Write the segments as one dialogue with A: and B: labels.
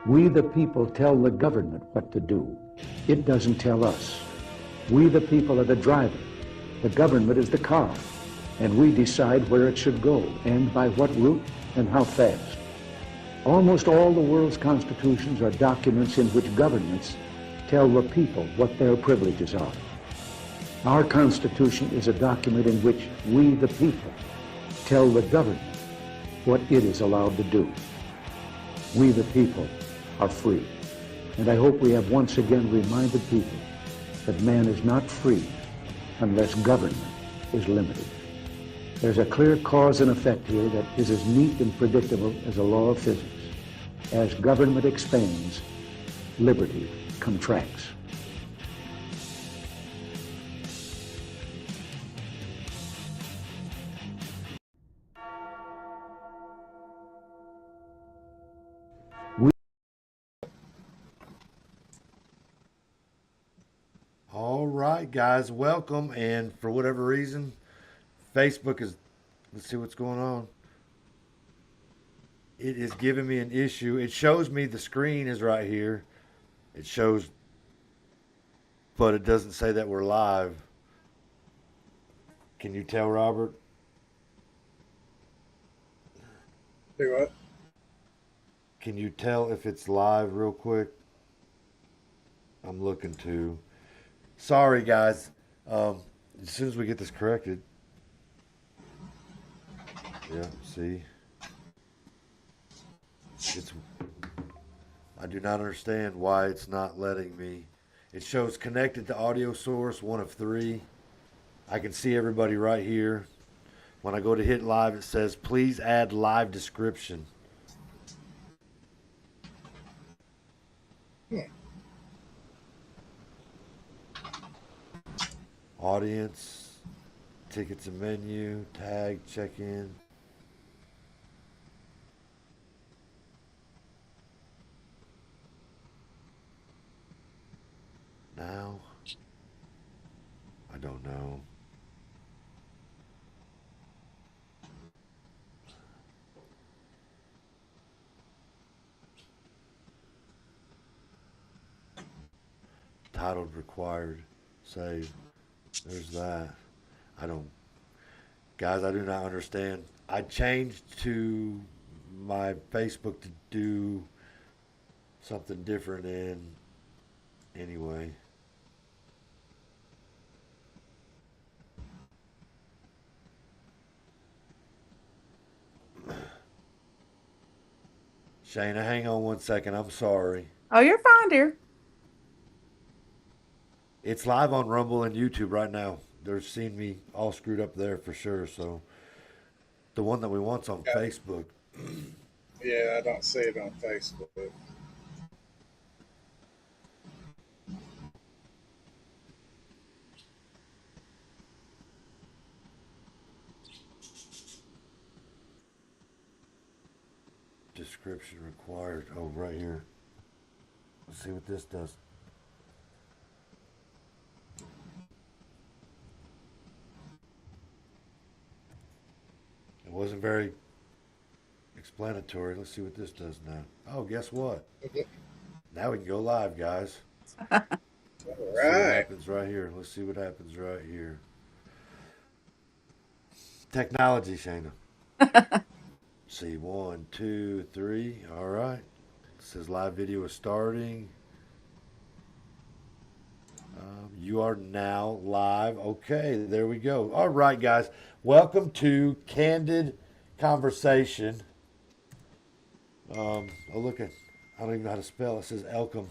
A: We, the people, tell the government what to do. It doesn't tell us. We, the people, are the driver. The government is the car. And we decide where it should go and by what route and how fast. Almost all the world's constitutions are documents in which governments tell the people what their privileges are. Our Constitution is a document in which we, the people, tell the government what it is allowed to do. We, the people, are free. And I hope we have once again reminded people that man is not free unless government is limited. There's a clear cause and effect here that is as neat and predictable as a law of physics. As government expands, liberty contracts.
B: All right, guys, welcome. And for whatever reason, Facebook is, let's see what's going on. It is giving me an issue. It shows me the screen is right here. It shows, but it doesn't say that we're live. Can you tell, Robert?
C: Do what?
B: Can you tell if it's live real quick? I'm looking to. Sorry, guys. As soon as we get this corrected. Yeah, see? I do not understand why it's not letting me. It shows connected to audio source, 1 of 3. I can see everybody right here. When I go to hit live, it says, please add live description. Audience, tickets and menu, tag, check-in. Now, I don't know. Titled required, save. There's that. Guys, I do not understand. I changed to my Facebook to do something different, and anyway. Shaina, hang on 1 second. I'm sorry.
D: Oh, you're fine, dear.
B: It's live on Rumble and YouTube right now. They're seeing me all screwed up there for sure. So the one that we want's on Facebook.
C: Yeah, I don't see it on Facebook.
B: Description required. Oh, right here. Let's see what this does. It wasn't very explanatory. Let's see what this does now. Oh, guess what? Now we can go live, guys.
C: All
B: Let's see what
C: right.
B: happens right here. Let's see what happens right here. Technology, Shaina. See, 1, 2, 3. All right. It says live video is starting. You are now live. Okay, there we go. All right, guys. Welcome to Candid Conversation. Oh, look at, I don't even know how to spell. It says Elcom.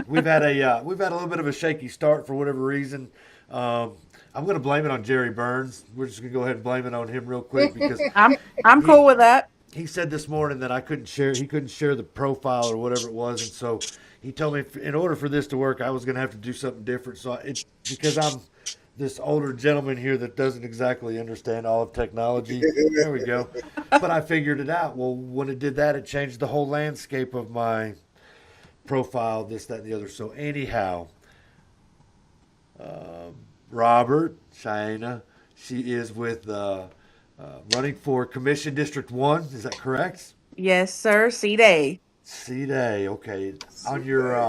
B: We've had a little bit of a shaky start for whatever reason. I'm going to blame it on Jerry Burns. We're just going to go ahead and blame it on him real quick because
D: I'm cool with that.
B: he said this morning that he couldn't share the profile or whatever it was, and so he told me in order for this to work, I was going to have to do something different. So it's because I'm this older gentleman here that doesn't exactly understand all of technology. There we go. But I figured it out. Well, when it did that, it changed the whole landscape of my profile, this, that, and the other. So anyhow, Robert, Shaina, she is with running for Commission District 1. Is that correct?
D: Yes, sir. C-Day.
B: C Day. Okay. On
C: See
B: your
C: that?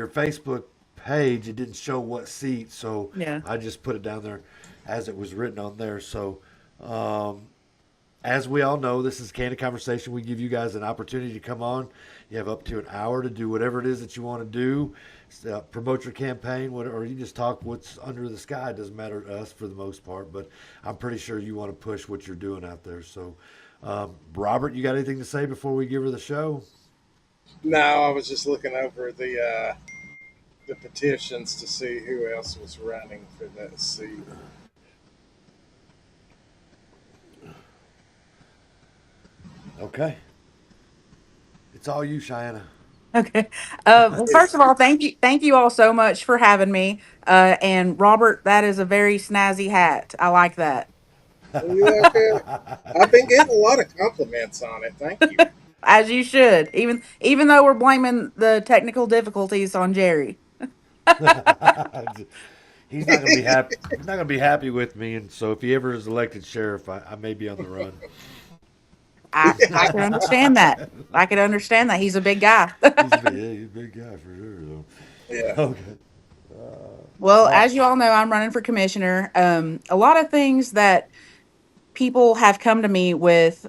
B: Facebook page, it didn't show what seat, so
D: Yeah.
B: I just put it down there as it was written on there. So, um, as we all know, this is Candid Conversation. We give you guys an opportunity to come on. You have up to an hour to do whatever it is that you want to do. Promote your campaign, whatever, or you just talk what's under the sky. It doesn't matter to us for the most part, but I'm pretty sure you want to push what you're doing out there. So, Robert, you got anything to say before we give her the show?
C: No, I was just looking over the petitions to see who else was running for that seat.
B: Okay. It's all you, Shaina.
D: Okay. Well, first of all, thank you all so much for having me. And Robert, that is a very snazzy hat. I like that.
C: Yeah, okay. I've been getting a lot of compliments on it. Thank you.
D: As you should. Even though we're blaming the technical difficulties on Jerry.
B: He's not going to be happy. He's not going to be happy with me, and so if he ever is elected sheriff, I may be on the run.
D: I can understand that. I can understand that. He's a big guy.
B: He's a big guy for sure. Though.
C: Yeah.
B: Okay.
D: Well,
B: Uh,
D: as you all know, I'm running for commissioner. A lot of things that people have come to me with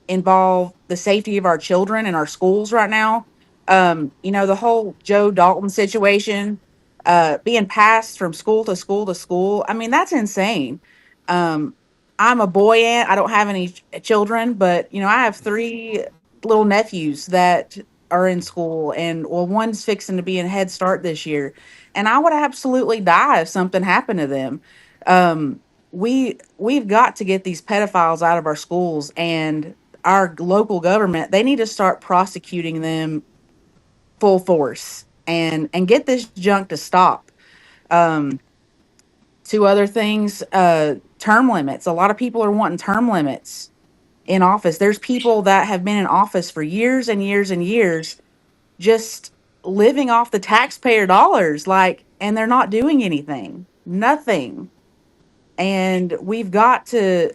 D: involve the safety of our children in our schools right now. The whole Joe Dalton situation, being passed from school to school to school. I mean, that's insane. Um, I'm a boy aunt. I don't have any children, but I have three little nephews that are in school, and well, one's fixing to be in Head Start this year, and I would absolutely die if something happened to them. We've got to get these pedophiles out of our schools, and our local government, they need to start prosecuting them full force and get this junk to stop. um Two other things, term limits. A lot of people are wanting term limits in office. There's people that have been in office for years and years and years, just living off the taxpayer dollars, like, and they're not doing anything, nothing. And we've got to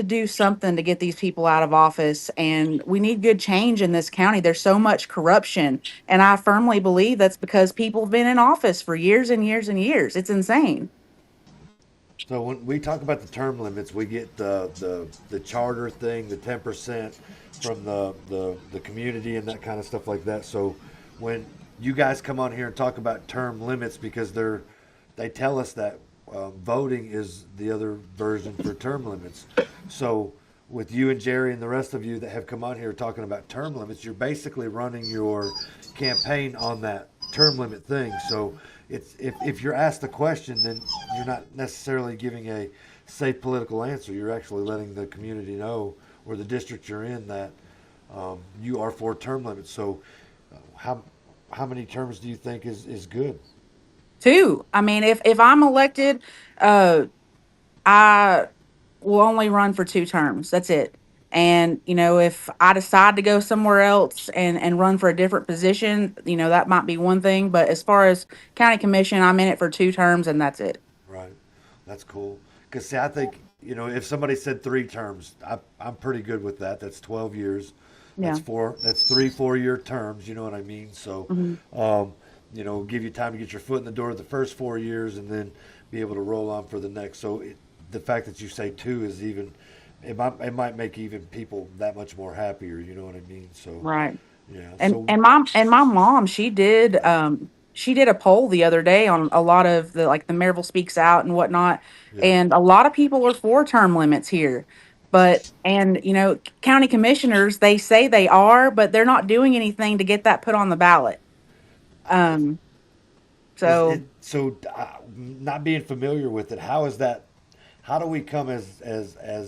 D: do something to get these people out of office, and we need good change in this county. There's so much corruption, and I firmly believe that's because people have been in office for years and years and years. It's insane.
B: so when we talk about the term limits, we get the charter thing, the 10% from the community and that kind of stuff like that. So when you guys come on here and talk about term limits, because they tell us that voting is the other version for term limits. So with you and Jerry and the rest of you that have come on here talking about term limits, you're basically running your campaign on that term limit thing. So it's if you're asked a question, then you're not necessarily giving a safe political answer. You're actually letting the community know, or the district you're in, that you are for term limits. So how how many terms do you think is good?
D: Too. I mean, if I'm elected, uh I will only run for 2 terms. That's it. And if I decide to go somewhere else and run for a different position, that might be one thing. But as far as county commission, I'm in it for 2 terms, and that's it.
B: Right. That's cool. Because, see, I think, if somebody said 3 terms, I'm pretty good with that. That's 12 years.
D: Yeah.
B: That's 3 4-year terms. You know what I mean? So,
D: Hmm.
B: give you time to get your foot in the door the first 4 years and then be able to roll on for the next. So, the fact that you say two is even, it might make even people that much more happier. You know what I mean? So,
D: Right.
B: yeah.
D: And
B: So,
D: and my mom, she did a poll the other day on a lot of the, like, the Maryville Speaks Out and whatnot,
B: yeah.
D: and a lot of people are for term limits here. But and county commissioners, they say they are, but they're not doing anything to get that put on the ballot. Um
B: Is it
D: so
B: so? Not being familiar with it, how is that? How do we come as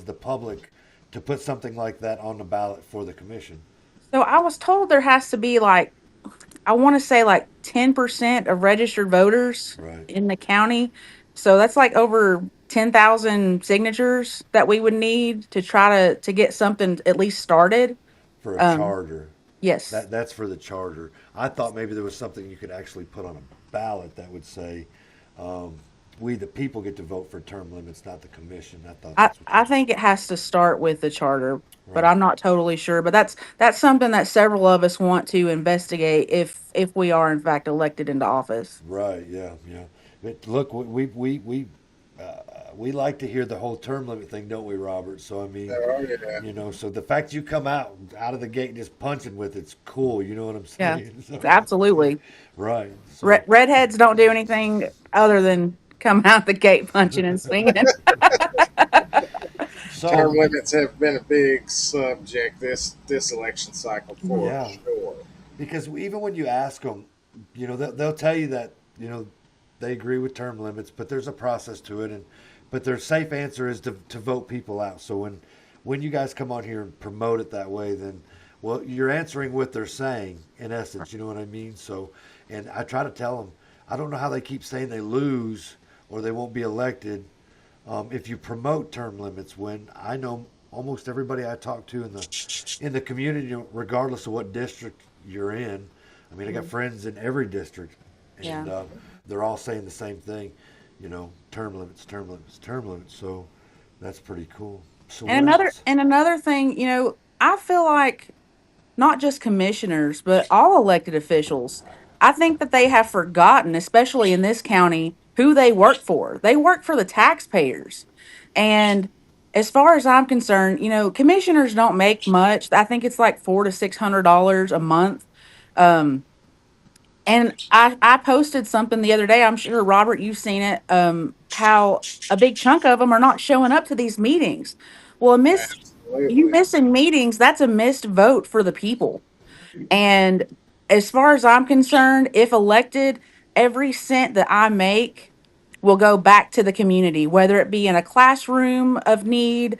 B: the public to put something like that on the ballot for the commission?
D: so I was told there has to be, like, I want to say, like, 10% of registered voters
B: Right.
D: in the county. So that's like over 10,000 signatures that we would need to try to get something at least started.
B: For a
D: Um,
B: charter.
D: yes.
B: That's for the charter. I thought maybe there was something you could actually put on a ballot that would say, um, "We the people get to vote for term limits, not the commission." I thought
D: I,
B: that's what you
D: I
B: were.
D: think it has to start with the charter. but
B: Right.
D: I'm not totally sure. But that's something that several of us want to investigate if we are in fact elected into office.
B: Right. Yeah. Yeah. But look, we like to hear the whole term limit thing, don't we, Robert? So I mean,
C: Oh yeah.
B: so the fact you come out of the gate just punching with it's cool. You know what I'm
D: Yeah,
B: saying? So,
D: absolutely.
B: right. So,
D: Redheads don't do anything other than come out the gate punching and swinging.
C: Term
B: so
C: limits have been a big subject this election cycle for
B: yeah,
C: sure.
B: because even when you ask them, they'll tell you that they agree with term limits, but there's a process to it, and but their safe answer is to vote people out. So when you guys come on here and promote it that way, then well, you're answering what they're saying in essence. You know what I mean? So, and I try to tell them, I don't know how they keep saying they lose or they won't be elected if you promote term limits. When I know almost everybody I talk to in the community, regardless of what district you're in. I mean, I got friends in every district,
D: Yeah.
B: and they're all saying the same thing. Term limits, term limits, term limits. So that's pretty cool. So what else?
D: And another thing, I feel like not just commissioners, but all elected officials, I think that they have forgotten, especially in this county, who they work for. They work for the taxpayers. And as far as I'm concerned, commissioners don't make much. I think it's like $400 to $600 a month. Um, and I posted something the other day. I'm sure Robert, you've seen it. How a big chunk of them are not showing up to these meetings. Well, you
C: Absolutely.
D: missing meetings. That's a missed vote for the people. And as far as I'm concerned, if elected, every cent that I make will go back to the community, whether it be in a classroom of need,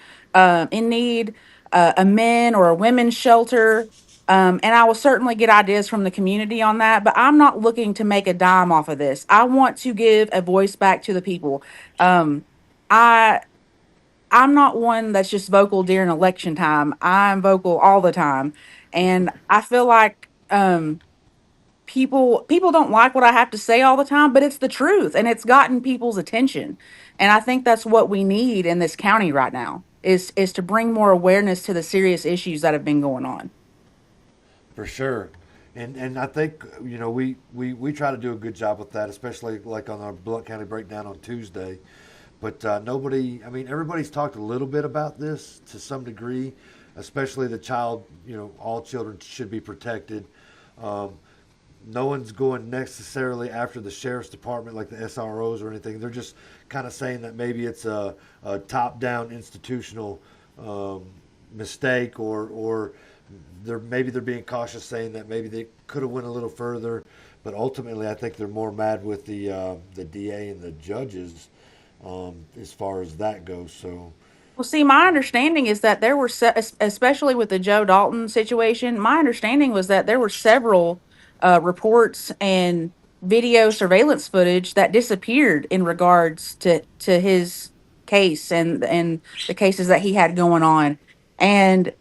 D: in need, a men or a women's shelter. And I will certainly get ideas from the community on that, but I'm not looking to make a dime off of this. I want to give a voice back to the people. Um, I I'm not one that's just vocal during election time. I'm vocal all the time. And I feel like people don't like what I have to say all the time, but it's the truth and it's gotten people's attention. And I think that's what we need in this county right now is to bring more awareness to the serious issues that have been going on.
B: For sure. And I think we try to do a good job with that, especially like on our Blount County breakdown on Tuesday. But nobody, I mean, everybody's talked a little bit about this to some degree, especially the child. All children should be protected. Um, no one's going necessarily after the sheriff's department like the SROs or anything. They're just kind of saying that maybe it's a top-down institutional um, mistake, or they're being cautious, saying that maybe they could have went a little further. But ultimately, I think they're more mad with the DA and the judges as far as that goes. So
D: Well, see, my understanding is that there were, especially with the Joe Dalton situation, my understanding was that there were several reports and video surveillance footage that disappeared in regards to his case and the cases that he had going on. And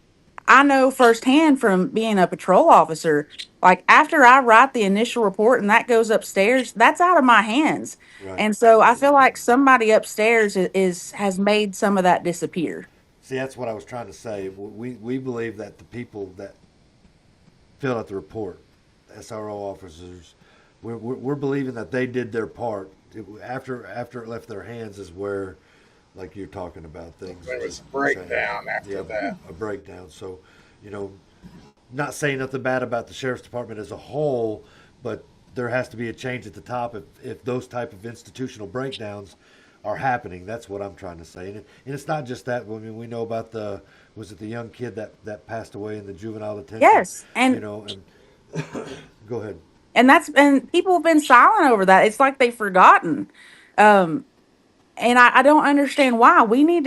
D: I know firsthand from being a patrol officer, like after I write the initial report and that goes upstairs, that's out of my hands.
B: right.
D: And so I feel like somebody upstairs has made some of that disappear.
B: See, that's what I was trying to say. We believe that the people that filled out the report, SRO officers, we're believing that they did their part. After it left their hands is where, like you're talking about things.
C: There was a
B: Saying,
C: breakdown
B: yeah,
C: after that.
B: a breakdown. So, you know, not saying nothing bad about the sheriff's department as a whole, but there has to be a change at the top if those type of institutional breakdowns are happening. That's what I'm trying to say. And it's not just that. I mean, we know about was it the young kid that passed away in the juvenile detention?
D: Yes,
B: And go ahead.
D: and people have been silent over that. It's like they've forgotten. Um, and I don't understand why. We need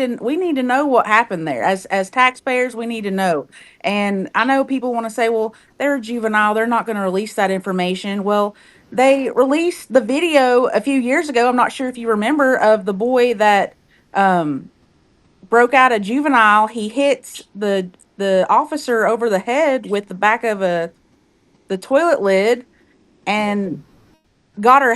D: to know what happened there. As taxpayers, we need to know. And I know people want to say, well, they're a juvenile, they're not going to release that information. Well, they released the video a few years ago. I'm not sure if you remember of the boy that um broke out a juvenile. He hits the officer over the head with the back of the toilet lid and got her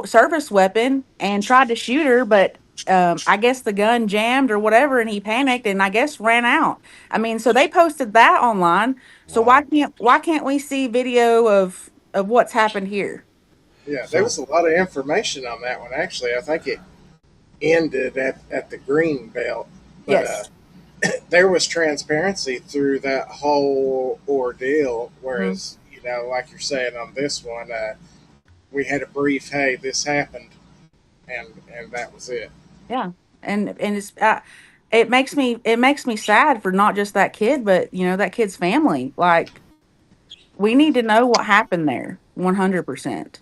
D: service weapon and tried to shoot her, but I guess the gun jammed or whatever, and he panicked and I guess ran out. I mean, so they posted that online. So
B: Wow.
D: why can't we see video of what's happened here?
C: Yeah, there
B: So
C: was a lot of information on that one. Actually, I think it ended at the green belt, but
D: Yes.
C: there was transparency through that whole ordeal.
D: Hmm.
C: Whereas, like you're saying on this one, we had a brief, "Hey, this happened," and that was it.
D: Yeah. And it's it makes me sad for not just that kid, but that kid's family. Like we need to know what happened there. 100%.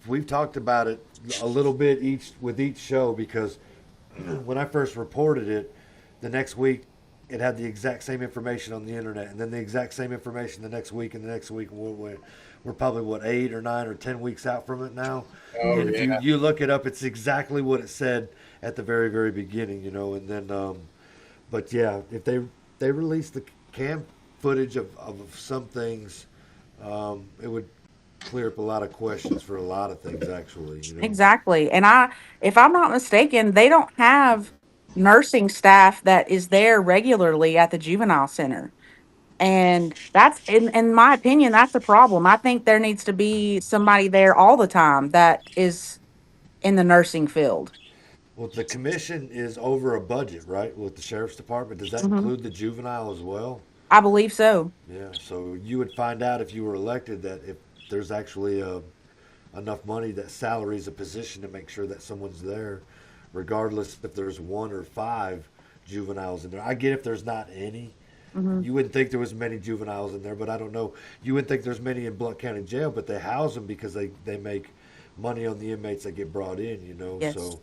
B: we've talked about it a little bit each with each show because when I first reported it, the next week it had the exact same information on the internet, and then the exact same information the next week, and the next week. We're probably what 8 or 9 or 10 weeks out from it now,
C: Oh
B: and if
C: yeah,
B: you look it up, it's exactly what it said at the very beginning, and then but yeah, if they release the cam footage of some things, it would clear up a lot of questions for a lot of things actually.
D: Exactly. And if I'm not mistaken, they don't have nursing staff that is there regularly at the juvenile center. And that's in my opinion, that's a problem. I think there needs to be somebody there all the time that is in the nursing field.
B: Well, the commission is over a budget, right, with the sheriff's department. Does that
D: Hmm.
B: include the juvenile as well?
D: I believe so.
B: Yeah, so you would find out if you were elected that if there's actually enough money that salaries a position to make sure that someone's there, regardless if there's 1 or 5 juveniles in there. I get if there's not any.
D: Hmm.
B: You wouldn't think there was many juveniles in there, but I don't know. You wouldn't think there's many in Blount County Jail, but they house them because they make money on the inmates that get brought in.
D: Yes,
B: So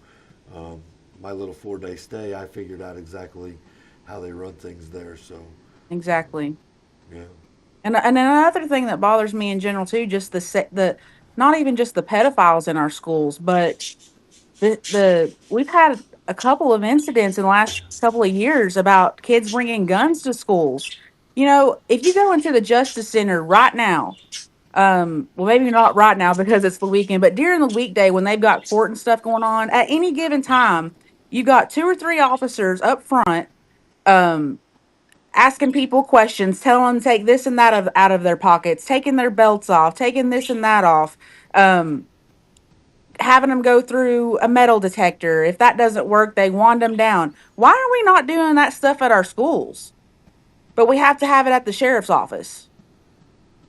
B: um, my little 4 day stay, I figured out exactly how they run things there. So
D: exactly.
B: yeah.
D: And another thing that bothers me in general too, just the not even just the pedophiles in our schools, but the we've had a couple of incidents in the last couple of years about kids bringing guns to schools. If you go into the Justice Center right now, well, maybe not right now because it's the weekend, but during the weekday when they've got court and stuff going on, at any given time, you got two or three officers up front, um, asking people questions, telling them to take this and that out of their pockets, taking their belts off, taking this and that off. Um, Having them go through a metal detector. If that doesn't work, they wand them down. Why are we not doing that stuff at our schools? But we have to have it at the sheriff's office.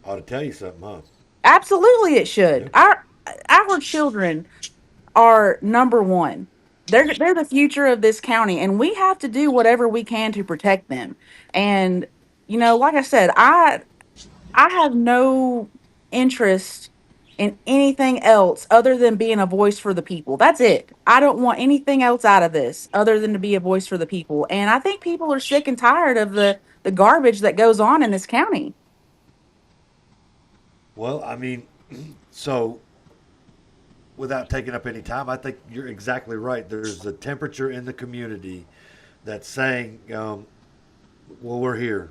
B: Ought to tell you something, huh?
D: Absolutely, it should.
B: Yep.
D: Our children are number one. They're the future of this county, and we have to do whatever we can to protect them. And like I said, I have no interest in anything else other than being a voice for the people. That's it. I don't want anything else out of this other than to be a voice for the people. And I think people are sick and tired of the garbage that goes on in this county.
B: Well, I mean, so without taking up any time, I think you're exactly right. There's a temperature in the community that's saying, "Well, we're here,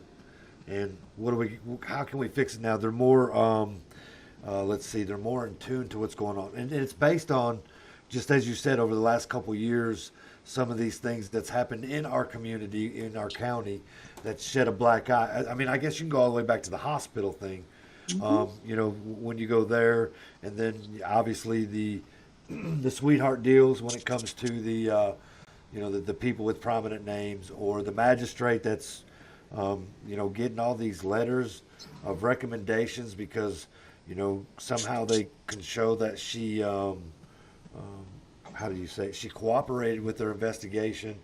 B: and what do we? How can we fix it now?" They're more, let's see, they're more in tune to what's going on, and it's based on, just as you said, over the last couple of years, some of these things that's happened in our community, in our county, that shed a black eye. I mean, I guess you can go all the way back to the hospital thing.
D: Mhm.
B: When you go there, and then obviously the sweetheart deals when it comes to the people with prominent names or the magistrate that's getting all these letters of recommendations because somehow they can show that she how do you say it? She cooperated with their investigation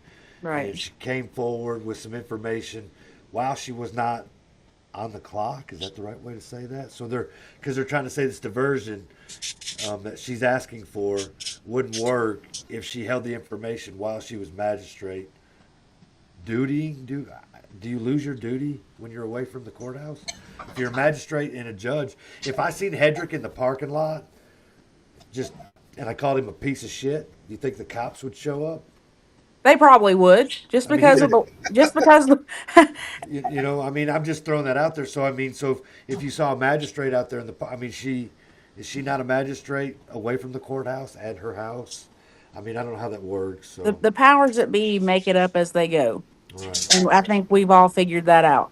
D: Right.
B: and she came forward with some information while she was not on the clock. Is that the right way to say that? So because they're trying to say this diversion that she's asking for wouldn't work if she held the information while she was magistrate. Do you lose your duty when you're away from the courthouse? If you're a magistrate and a judge, if I seen Hedrick in the parking lot, just and I called him a piece of shit, do you think the cops would show up?
D: They probably would
B: I mean,
D: just because the
B: I mean, I'm just throwing that out there. So I mean, so if you saw a magistrate out there I mean, is she not a magistrate away from the courthouse at her house? I mean, I don't know how that works. So,
D: The powers that be make it up as they go.
B: right.
D: And I think we've all figured that out.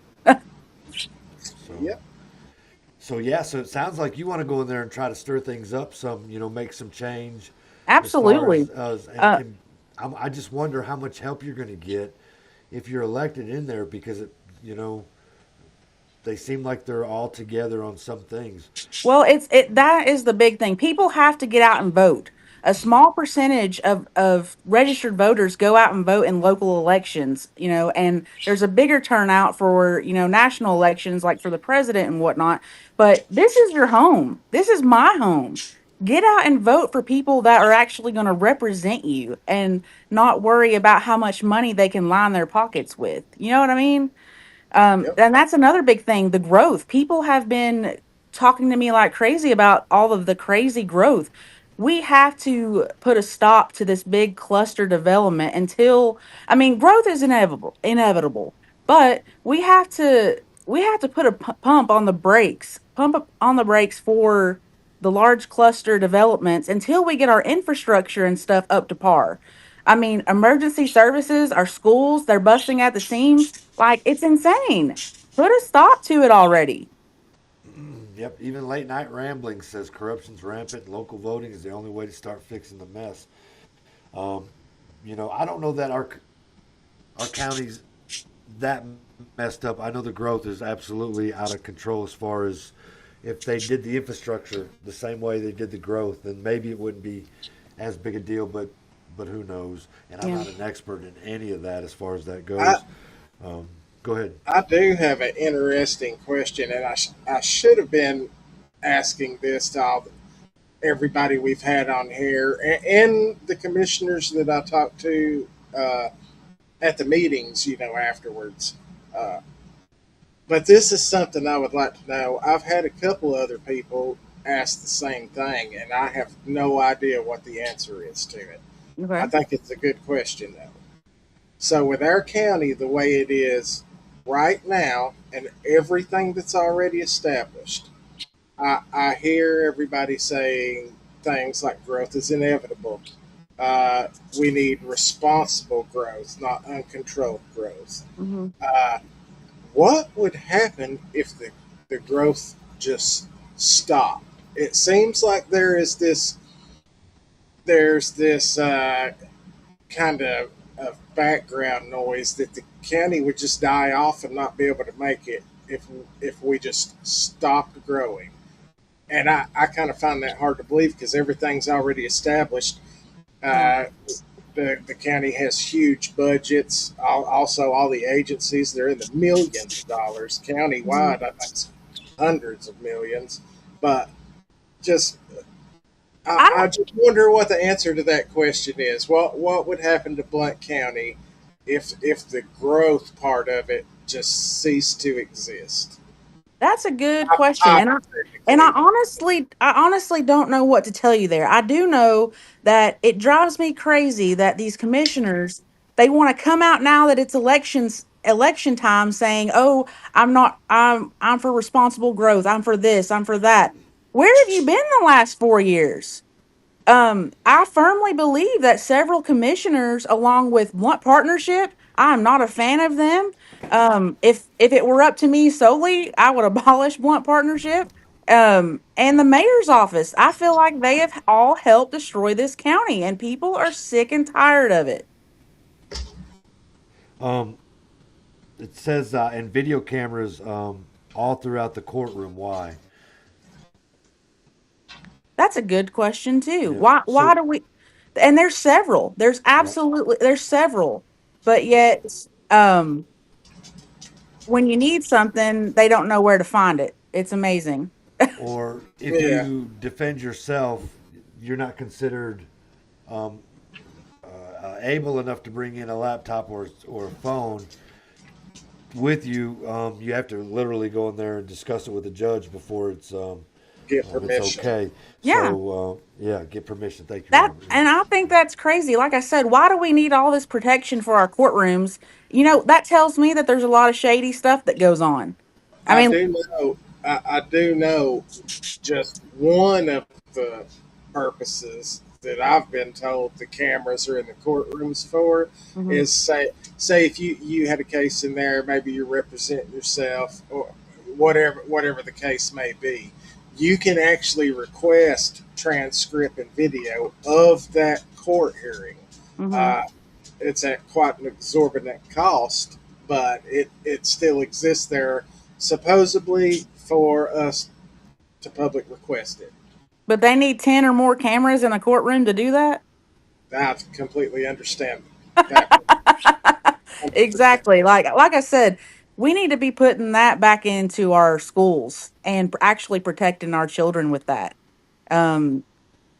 B: So,
C: Yep.
B: so yeah. So it sounds like you want to go in there and try to stir things up some. Make some change, as far
D: Absolutely.
B: as
D: Uh,
B: and I just wonder how much help you're going to get if you're elected in there because you know, they seem like they're all together on some things.
D: Well, that is the big thing. People have to get out and vote. A small percentage of registered voters go out and vote in local elections, and there's a bigger turnout for, national elections like for the president and whatnot. But this is your home. This is my home. Get out and vote for people that are actually going to represent you and not worry about how much money they can line their pockets with. You know what I mean?
C: Yep.
D: And that's another big thing, the growth. People have been talking to me like crazy about all of the crazy growth. We have to put a stop to this big cluster development until, I mean, growth is inevitable, but we have to put a pump on the brakes, pump up on the brakes for the large cluster developments until we get our infrastructure and stuff up to par. I mean, emergency services, our schools, they're busting at the seams. Like, it's insane. Put a stop to it already.
B: Yep, even late night rambling says corruption's rampant. Local voting is the only way to start fixing the mess. Um, I don't know that our county's that messed up. I know the growth is absolutely out of control as far as if they did the infrastructure the same way they did the growth, then maybe it wouldn't be as big a deal. But who knows? And I'm
D: Yeah.
B: not an expert in any of that as far as that
C: I
B: goes. Um, Go ahead.
C: I do have an interesting question, and I should have been asking this to everybody we've had on here and the commissioners that I talked to at the meetings, afterwards. Uh, but this is something I would like to know. I've had a couple other people ask the same thing, and I have no idea what the answer is to it. I
D: Okay.
C: think it's a good question, though. So, with our county the way it is right now and everything that's already established, I hear everybody saying things like growth is inevitable. Uh, we need responsible growth, not uncontrolled growth.
D: Hmm.
C: Uh, what would happen if the growth just stopped? It seems like there's this kind of background noise that the county would just die off and not be able to make it if we just stopped growing. And I kind of find that hard to believe because everything's already established.
D: Yeah.
C: Uh, the county has huge budgets. Also, all the agencies, they're in the millions of dollars.
D: Hmm.
C: Countywide, I think it's hundreds of millions. But just,
D: I
C: I
D: don't.
C: just wonder what the answer to that question is. What would happen to Blunt County if the growth part of it just ceased to exist?
D: That's a good question, and I
C: Hypothetically.
D: honestly don't know what to tell you there. I do know that it drives me crazy that these commissioners, they want to come out now that it's election time saying, "Oh, I'm for responsible growth. I'm for this. I'm for that." Where have you been the last 4 years? I firmly believe that several commissioners, along with Blunt Partnership, I'm not a fan of them. If it were up to me solely, I would abolish Blunt Partnership. And the mayor's office, I feel like they have all helped destroy this county, and people are sick and tired of it.
B: Um, it says and video cameras all throughout the courtroom. Why?
D: That's a good question too.
B: Yeah.
D: Why
B: So
D: do we? And there's several.
B: yeah.
D: There's several, but yet, um, when you need something, they don't know where to find it. It's amazing.
B: Or if
C: Yeah.
B: you defend yourself, you're not considered um, able enough to bring in a laptop or a phone with you. You have to literally go in there and discuss it with the judge before
C: Get
B: it's
C: permission.
B: okay.
D: Yeah.
B: So yeah, get permission. Thank you,
D: That
B: Robert. Yeah.
D: and I think that's crazy. Like I said, why do we need all this protection for our courtrooms? That tells me that there's a lot of shady stuff that goes on. I
C: I
D: mean,
C: do know. I do know just one of the purposes that I've been told the cameras are in the courtrooms for
D: Hmm.
C: is say if you had a case in there, maybe you're representing yourself or whatever the case may be, you can actually request transcript and video of that court hearing.
D: Hmm.
C: Uh, it's at quite an exorbitant cost, but it still exists there, supposedly for us to public request it.
D: But they need 10 or more cameras in a courtroom to do that.
C: I completely understand that 100%.
D: Exactly. Like I said, we need to be putting that back into our schools and actually protecting our children with that. Um,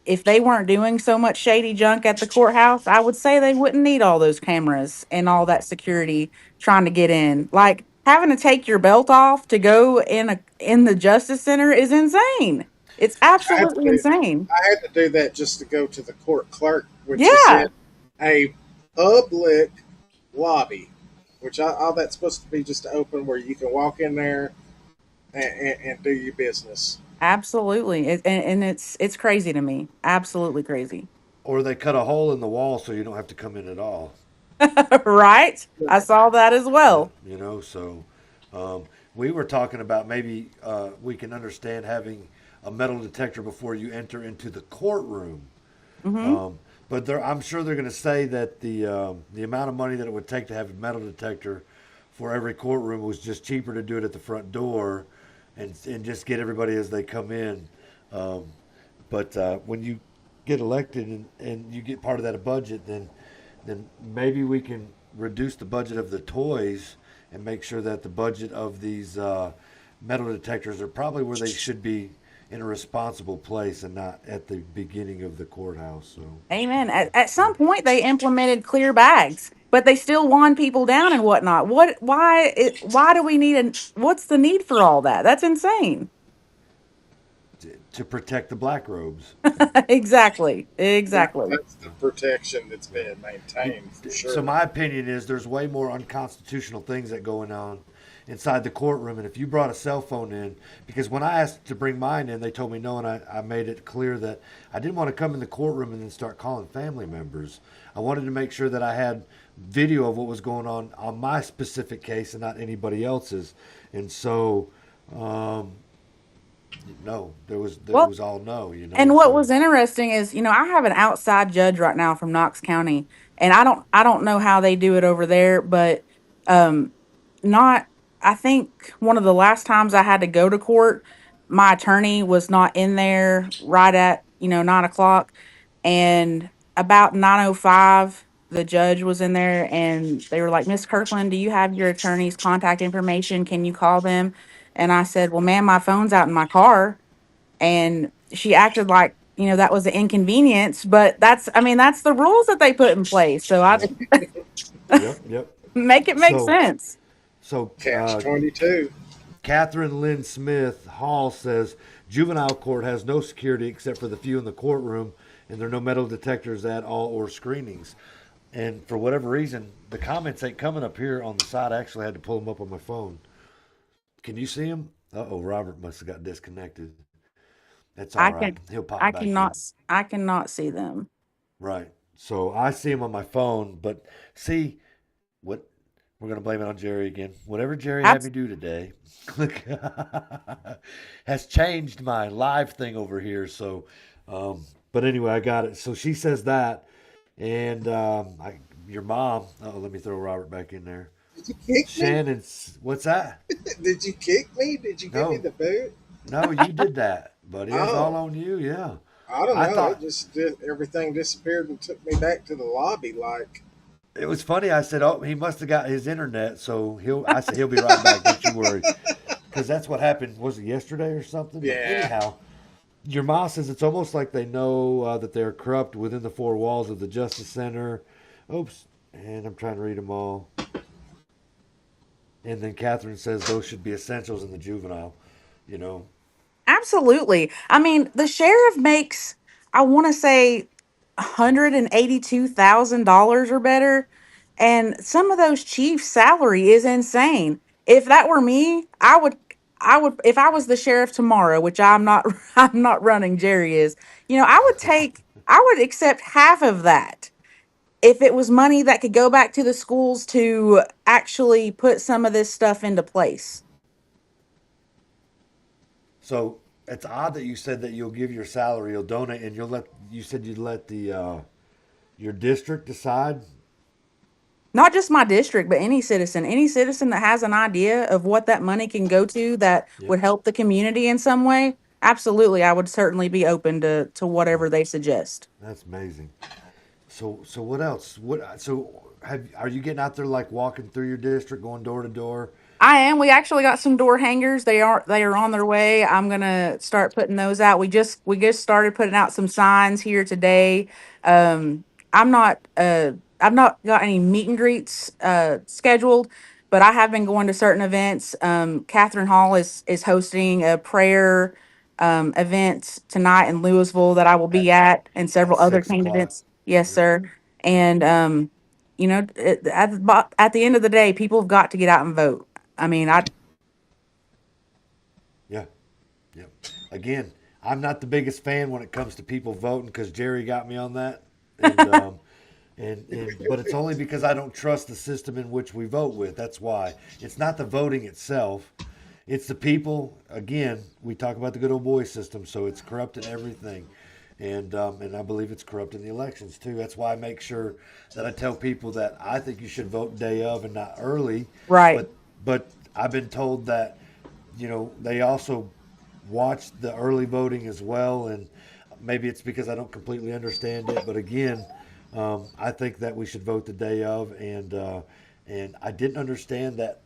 D: if they weren't doing so much shady junk at the courthouse, I would say they wouldn't need all those cameras and all that security trying to get in. Like having to take your belt off to go in the justice center is insane. It's
C: I had to
D: absolutely
C: do
D: insane.
C: I had to do that just to go to the court clerk, which is in
D: Yeah,
C: a public lobby, which all that's supposed to be just open where you can walk in there and do your business.
D: absolutely. And it's crazy to me. Absolutely crazy.
B: Or they cut a hole in the wall so you don't have to come in at all.
D: Right? I saw that as
B: Yeah,
D: well.
B: so um, we were talking about maybe we can understand having a metal detector before you enter into the courtroom.
D: Hmm.
B: Um, but I'm sure they're going to say that the amount of money that it would take to have a metal detector for every courtroom was just cheaper to do it at the front door, and just get everybody as they come in. Um, but when you get elected and you get part of that budget, then maybe we can reduce the budget of the toys and make sure that the budget of these metal detectors are probably where they should be, in a responsible place and not at the beginning of the courthouse. So,
D: Amen. At some point, they implemented clear bags, but they still wand people down and whatnot. Why do we need what's the need for all that? That's insane.
B: to protect the black robes.
D: Exactly. Exactly.
C: That's the protection that's being maintained for
B: So
C: sure.
B: my opinion is there's way more unconstitutional things that going on inside the courtroom. And if you brought a cell phone in, because when I asked to bring mine in, they told me no, and I made it clear that I didn't want to come in the courtroom and then start calling family members. I wanted to make sure that I had video of what was going on my specific case and not anybody else's. And so, um, no, it
D: Well,
B: was all no,
D: and what
B: So
D: was interesting is, I have an outside judge right now from Knox County, and I don't know how they do it over there, but um not I think one of the last times I had to go to court, my attorney was not in there right at, 9 o'clock, and about 9:05 the judge was in there and they were like, Miss Kirkland, do you have your attorney's contact information? Can you call them? And I said, well, ma'am, my phone's out in my car, and she acted like that was an inconvenience, but that's the rules that they put in place, so I
B: yep, yep.
D: make it make
B: So
D: sense.
B: so
C: Catch 22.
B: Catherine Lynn Smith Hall says juvenile court has no security except for the few in the courtroom, and there are no metal detectors at all or screenings. And for whatever reason, the comments ain't coming up here on the side. I actually had to pull them up on my phone. Can you see them? Uh oh, Robert must have got disconnected. That's all
D: i
B: right.
D: can
B: He'll pop
D: I
B: back in.
D: cannot I cannot see them.
B: Right. So I see him on my phone, but see what we're gonna blame it on Jerry again. Whatever Jerry had me
D: Abs-
B: do today has changed my live thing over here. So, but anyway, I got it. So she says that, and your mom. Oh, let me throw Robert back in there.
C: Did you kick me?
B: Shannon's. What's that?
C: Did you kick me? Did you give me
B: No,
C: the boot?
B: no, you did that, buddy. It was all
C: Oh,
B: on you. Yeah,
C: I don't
B: I
C: know. It
B: thought
C: just did, everything disappeared and took me back to the lobby. Like,
B: it was funny. I said, "Oh, he must have got his internet." So he'll. I said he'll be right back. Don't you worry, because that's what happened. Was it yesterday or something? But
C: yeah,
B: anyhow, your mom says it's almost like they know that they're corrupt within the four walls of the Justice Center. Oops, and I'm trying to read them all. And then Catherine says those should be essentials in the juvenile. You know,
D: Absolutely. I mean, the sheriff makes, I want to say, $182,000 or better. And some of those chiefs' salary is insane. If that were me, if I was the sheriff tomorrow, which I'm not, I'm not running, Jerry is, I would take. I would accept half of that if it was money that could go back to the schools to actually put some of this stuff into place.
B: So it's odd that you said that you'll give your salary, you'll donate, and you'll let. You said you'd let the your district decide.
D: Not just my district, but any citizen that has an idea of what that money can go to that
B: Yep.
D: would help the community in some way. Absolutely. I would certainly be open to whatever they suggest.
B: That's amazing. So what else? What so have are you getting out there like walking through your district, going door to door?
D: I am. We actually got some door hangers. They are on their way. I'm gonna start putting those out. We just started putting out some signs here today. Um, I'm not I've not got any meet and greets scheduled, but I have been going to certain events. Catherine Hall is hosting a prayer event tonight in Louisville that I will be
B: At
D: at, and
B: at
D: several other
B: 6 o'clock.
D: candidates. Yes,
B: Yep.
D: sir. And at the end of the day, people have got to get out and vote. I mean,
B: Yeah. Yep. Again, I'm not the biggest fan when it comes to people voting because Jerry got me on that, and but it's only because I don't trust the system in which we vote with. That's why it's not the voting itself; it's the people. Again, we talk about the good old boy system, so it's corrupting everything, and I believe it's corrupting the elections too. That's why I make sure that I tell people that I think you should vote day of and not early,
D: right.
B: but I've been told that they also watch the early voting as well, and maybe it's because I don't completely understand it. But again, I think that we should vote the day of, and I didn't understand that.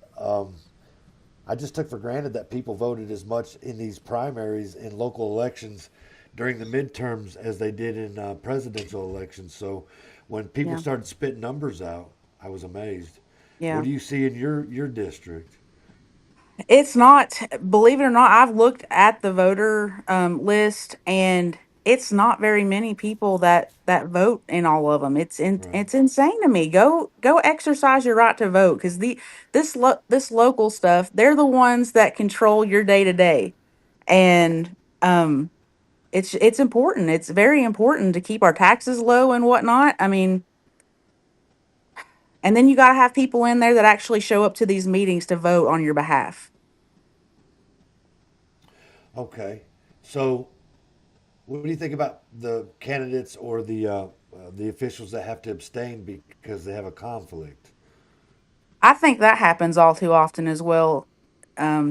B: I just took for granted that people voted as much in these primaries in local elections during the midterms as they did in presidential elections. So when people
D: Yeah.
B: started spitting numbers out, I was amazed. What
D: Yeah.
B: do you see in your district?
D: It's not, believe it or not, I've looked at the voter list, and it's not very many people that vote in all of them.
B: Right.
D: It's insane to me. Go exercise your right to vote, because this local stuff, they're the ones that control your day to day. And um it's important. It's very important to keep our taxes low and whatnot. I mean, and then you got to have people in there that actually show up to these meetings to vote on your behalf.
B: Okay. So what do you think about the candidates or the officials that have to abstain because they have a conflict?
D: I think that happens all too often as well.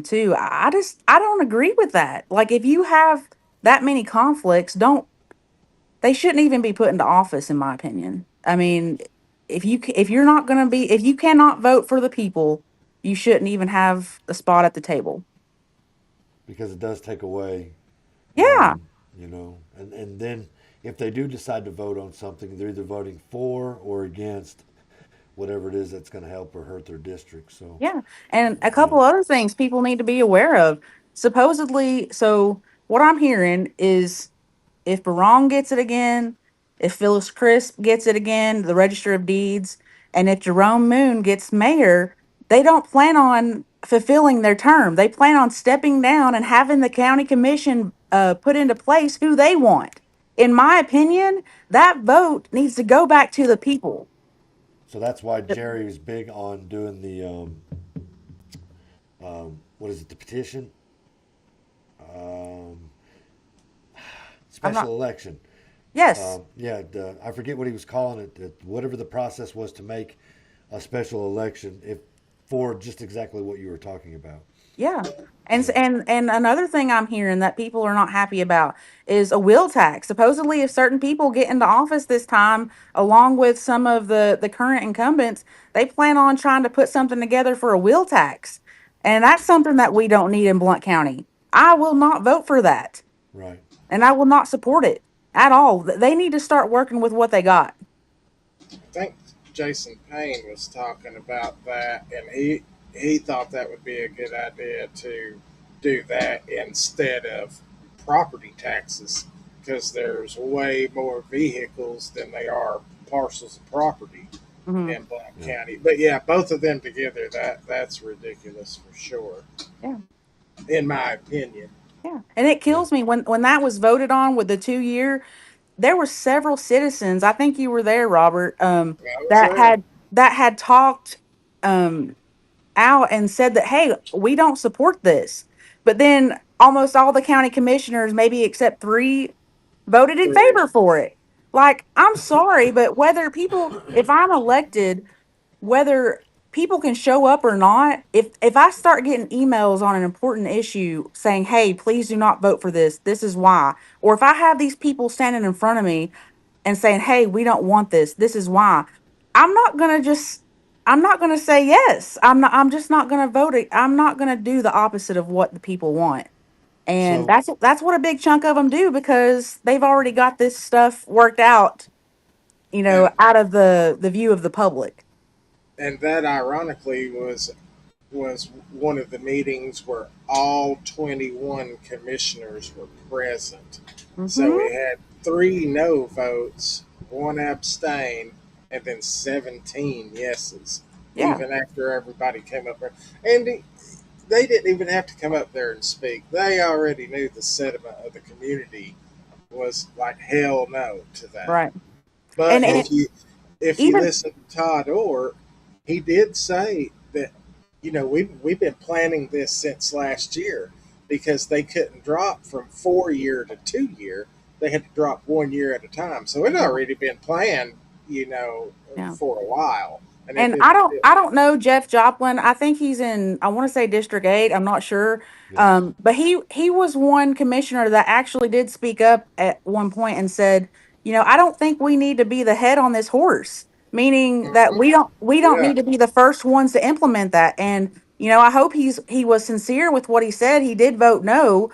D: Too. I don't agree with that. Like, if you have that many conflicts, don't they shouldn't even be put into office, in my opinion. I mean, if you're not going to be, if you cannot vote for the people, you shouldn't even have a spot at the table.
B: Because it does take away,
D: Yeah.
B: and then if they do decide to vote on something, they're either voting for or against whatever it is that's going to help or hurt their district. So
D: Yeah. And a
B: yeah,
D: couple other things people need to be aware of. Supposedly, so what I'm hearing is, if Barong gets it again, if Phyllis Crisp gets it again, the Register of Deeds, and if Jerome Moon gets mayor, they don't plan on fulfilling their term. They plan on stepping down and having the county commission put into place who they want. In my opinion, that vote needs to go back to the people.
B: so that's why Jerry is big on doing the what is it, the petition, um,
D: I'm not,
B: special election.
D: yes,
B: Yeah, I forget what he was calling it. Whatever the process was to make a special election, if for just exactly what you were talking about.
D: yeah.
B: Yeah,
D: And another thing I'm hearing that people are not happy about is a will tax. Supposedly, if certain people get into office this time, along with some of the current incumbents, they plan on trying to put something together for a will tax. And that's something that we don't need in Blount County. I will not vote for that,
B: right.
D: and I will not support it at all. They need to start working with what they got.
C: I think Jason Payne was talking about that, and he thought that would be a good idea to do that instead of property taxes, because there's way more vehicles than they are parcels of property
D: Hmm.
C: in Blount
B: Yeah.
C: County. But yeah, both of them together, that's ridiculous for sure,
D: Yeah.
C: in my opinion.
D: Yeah. And it
B: Yeah.
D: kills me when that was voted on with the 2 year. there were several citizens. I think you were there, Robert.
C: I was
D: That
C: there.
D: had talked um out and said that, hey, we don't support this. But then almost all the county commissioners, maybe except three, voted in
C: Three.
D: favor for it. Like, I'm sorry, but whether people, if I'm elected, whether people can show up or not, if I start getting emails on an important issue saying, hey, please do not vote for this is why, or if I have these people standing in front of me and saying, hey, we don't want this is why, I'm not gonna just I'm not gonna say yes. I'm just not gonna vote it. I'm not gonna do the opposite of what the people want. And
B: So
D: that's what a big chunk of them do, because they've already got this stuff worked out,
C: And
D: out of the view of the public.
C: that ironically was one of the meetings where all 21 commissioners were present. So
D: Hmm.
C: we had three no votes, one abstain, and then 17 yeses,
D: Yeah.
C: even after everybody came up there. And they didn't even have to come up there and speak. They already knew the sentiment of the community was like hell no to that.
D: Right.
C: But
D: And
B: so
C: if you
D: even
C: listen to Todd Orr, he did say that we've been planning this since last year because they couldn't drop from 4 year to 2 year. They had to drop 1 year at a time. So it had
D: yeah,
C: already been planned, you know,
D: yeah.
C: for a while, and it
D: And
C: didn't.
D: I don't know Jeff Joplin. I think he's in, I want to say District 8. I'm not sure.
B: yes.
D: But he was one commissioner that actually did speak up at one point and said, I don't think we need to be the head on this horse, meaning that
C: Mhm.
D: we don't
C: Yeah,
D: need to be the first ones to implement that. And I hope he was sincere with what he said. He did vote no.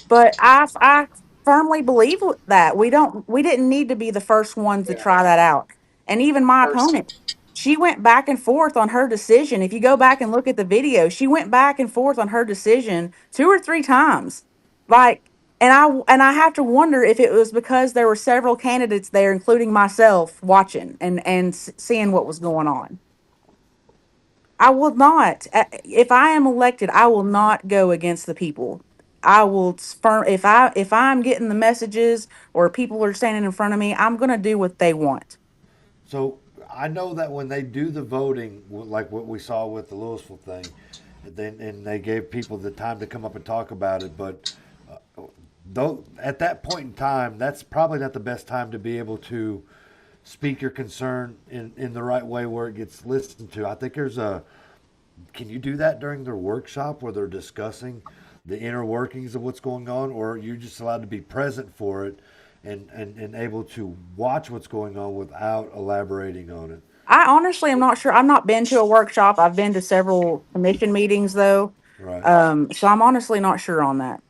D: But I firmly believe that we didn't need to be the first ones to
C: yeah.
D: try that out. And even my
C: Pers-
D: opponent, she went back and forth on her decision. If you go back and look at the video, she went back and forth on her decision two or three times. Like, and I have to wonder if it was because there were several candidates there, including myself, watching and seeing what was going on. I will not. If I am elected, I will not go against the people. I will firm if I'm getting the messages or people are standing in front of me, I'm going to do what they want.
B: So I know that when they do the voting, like what we saw with the Louisville thing, and they gave people the time to come up and talk about it. But though at that point in time, that's probably not the best time to be able to speak your concern in the right way where it gets listened to. I think there's a can you do that during their workshop where they're discussing the inner workings of what's going on, or are you just allowed to be present for it and able to watch what's going on without elaborating on it?
D: I honestly am not sure. I've not been to a workshop. I've been to several commission meetings though.
B: Right.
D: So I'm honestly not sure on that.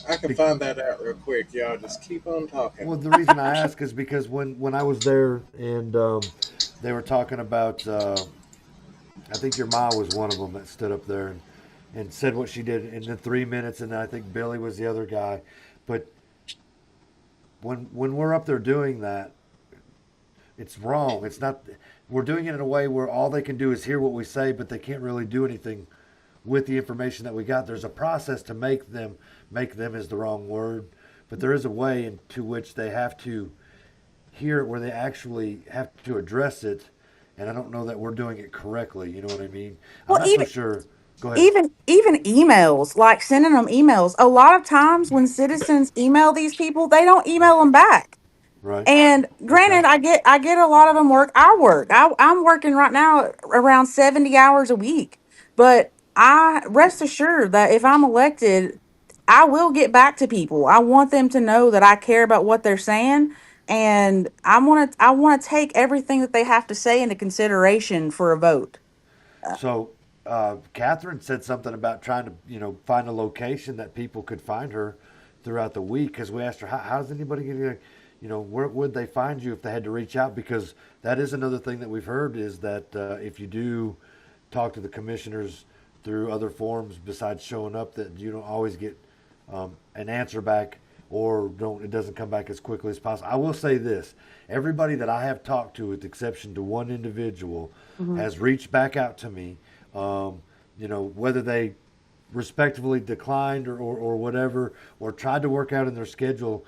C: I can
B: Be-
C: find that out real quick, y'all. Just keep on talking.
B: well, the reason I ask is because when I was there and they were talking about, I think your ma was one of them that stood up there and said what she did in the 3 minutes, and I think Billy was the other guy. But when we're up there doing that, it's wrong. It's not. We're doing it in a way where all they can do is hear what we say, but they can't really do anything with the information that we got. There's a process to make them is the wrong word, but there is a way into which they have to hear it where they actually have to address it. And I don't know that we're doing it correctly. You know what I mean? I'm
D: Well,
B: not so
D: even
B: sure. Go ahead.
D: even emails, like sending them emails. A lot of times when citizens email these people, they don't email them back.
B: Right.
D: And
B: Okay.
D: granted, I get a lot of them work. I work. I'm working right now around 70 hours a week. But I rest assured that if I'm elected, I will get back to people. I want them to know that I care about what they're saying, and I want to take everything that they have to say into consideration for a vote.
B: So, Catherine said something about trying to, find a location that people could find her throughout the week. Because we asked her, how's anybody going to, where would they find you if they had to reach out? Because that is another thing that we've heard is that if you do talk to the commissioners through other forms besides showing up, that you don't always get an answer back or it doesn't come back as quickly as possible. I will say this: everybody that I have talked to, with the exception to one individual,
D: Mhm.
B: has reached back out to me. Whether they respectfully declined or whatever, or tried to work out in their schedule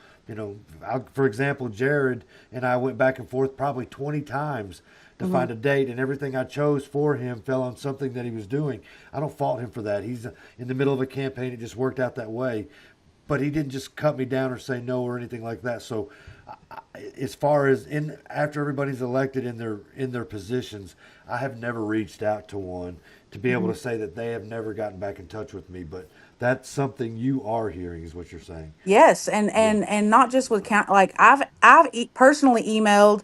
B: For example, Jared and I went back and forth probably 20 times to
D: Hmm.
B: find a date, and everything I chose for him fell on something that he was doing. I don't fault him for that. He's in the middle of a campaign. It just worked out that way. But he didn't just cut me down or say no or anything like that. So, as far as in after everybody's elected in their positions, I have never reached out to one to be able
D: Hmm.
B: to say that they have never gotten back in touch with me. But that's something you are hearing, is what you're saying.
D: Yes, and
B: Yeah.
D: and not just with count. Like personally emailed.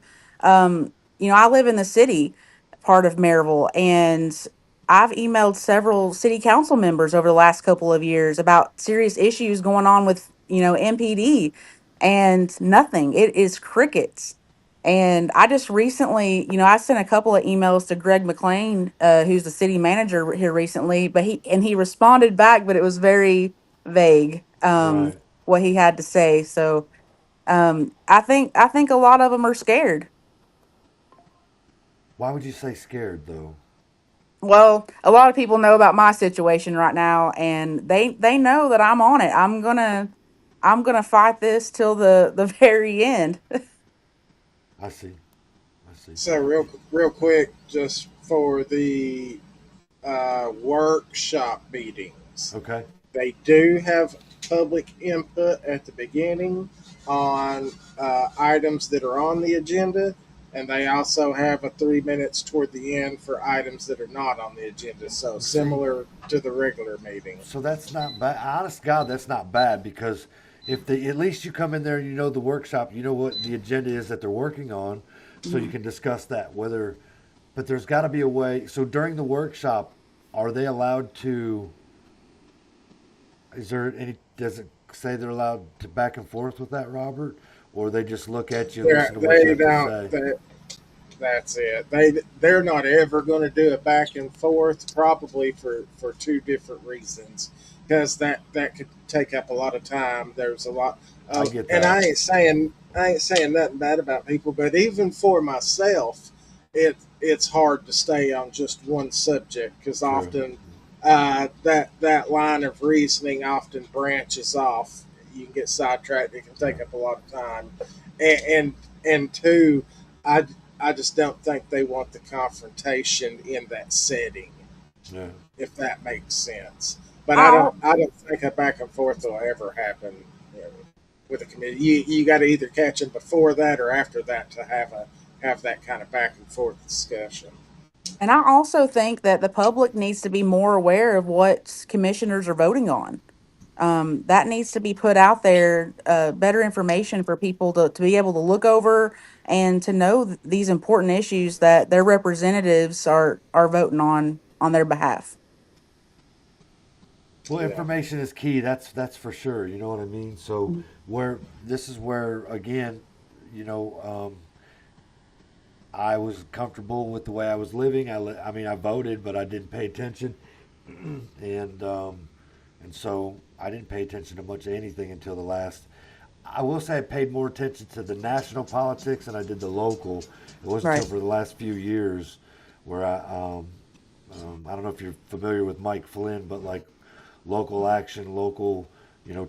D: I live in the city part of Maryville, and I've emailed several city council members over the last couple of years about serious issues going on with MPD, and nothing. It is crickets. And I just recently, I sent a couple of emails to Greg McLean, who's the city manager here recently, but he responded back, but it was very vague.
B: Right.
D: What he had to say. So I think a lot of them are scared.
B: Why would you say scared though?
D: Well, a lot of people know about my situation right now, and they know that I'm on it. I'm gonna fight this till the very end.
B: I see. I see.
C: So real quick, just for the workshop meetings,
B: Okay.
C: they do have public input at the beginning on items that are on the agenda, and they also have a 3 minutes toward the end for items that are not on the agenda. So
B: See,
C: similar to the regular meeting.
B: so that's not bad. Honest to God, that's not bad because if the at least you come in there and you know the workshop, you know what the agenda is that they're working on, so you
D: Mhm.
B: can discuss that. But there's got to be a way. So during the workshop, are they allowed to? Is there any? Does it say they're allowed to back and forth with that, Robert, or they just look at you and
C: They're,
B: listen to what you
C: they
B: have to
C: don't.
B: say?
C: That's it. They're not ever going to do a back and forth, probably for two different reasons, because that could take up a lot of time. There's a lot
B: I
C: of,
B: get
C: and
B: that.
C: I ain't saying nothing bad about people, but even for myself, it's hard to stay on just one subject because
B: True.
C: often that line of reasoning often branches off. You can get sidetracked. It can
B: Yeah.
C: take up a lot of time, and and two, I I just don't think they want the confrontation in that setting,
B: Yeah.
C: if that makes sense. But
D: I'll
C: I don't think a back and forth will ever happen with a committee. You got to either catch them before that or after that to have that kind of back and forth discussion.
D: and I also think that the public needs to be more aware of what commissioners are voting on. That needs to be put out there, better information for people to be able to look over and to know these important issues that their representatives are voting on their behalf.
B: Well,
C: Yeah,
B: information is key. That's for sure. You know what I mean. So
D: Mhm.
B: where this is where again, you know, I was comfortable with the way I was living. I mean, I voted, but I didn't pay attention, and and so I didn't pay attention to much of anything until the last. I will say I paid more attention to the national politics than I did the local. It wasn't
D: Right.
B: until for the last few years where I don't know if you're familiar with Mike Flynn, but like local action, local,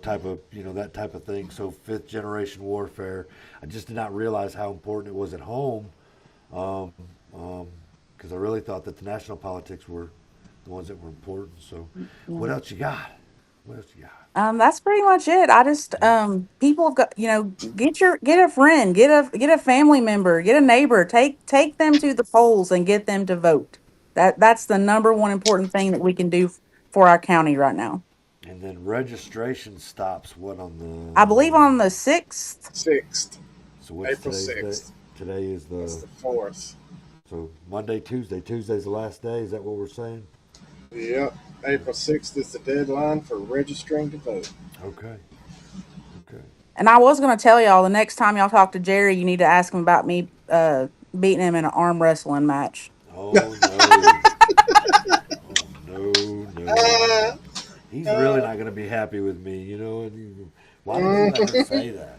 B: type of, that type of thing. So fifth generation warfare. I just did not realize how important it was at home, um, because I really thought that the national politics were the ones that were important. So, what
D: Yeah.
B: else you got? What else you got?
D: That's pretty much it. I just people have got get a friend, get a family member, get a neighbor, take them to the polls and get them to vote. That's the number one important thing that we can do for our county right now.
B: And then registration stops what on
D: I believe
B: the
D: on the 6th.
C: 6th,
B: so what's
C: April
B: today's day?
C: 6th.
B: Today is
C: That's
B: the
C: the 4th.
B: so Monday, Tuesday. Tuesday's the last day. Is that what we're saying?
C: Yep, April 6th is the deadline for registering to vote.
B: Okay. Okay.
D: And I was going to tell y'all the next time y'all talk to Jerry, you need to ask him about me beating him in an arm wrestling match.
B: Oh no. Oh no, no, no.
C: Uh,
B: He's really
C: uh,
B: not going to be happy with me, Why would you ever say that?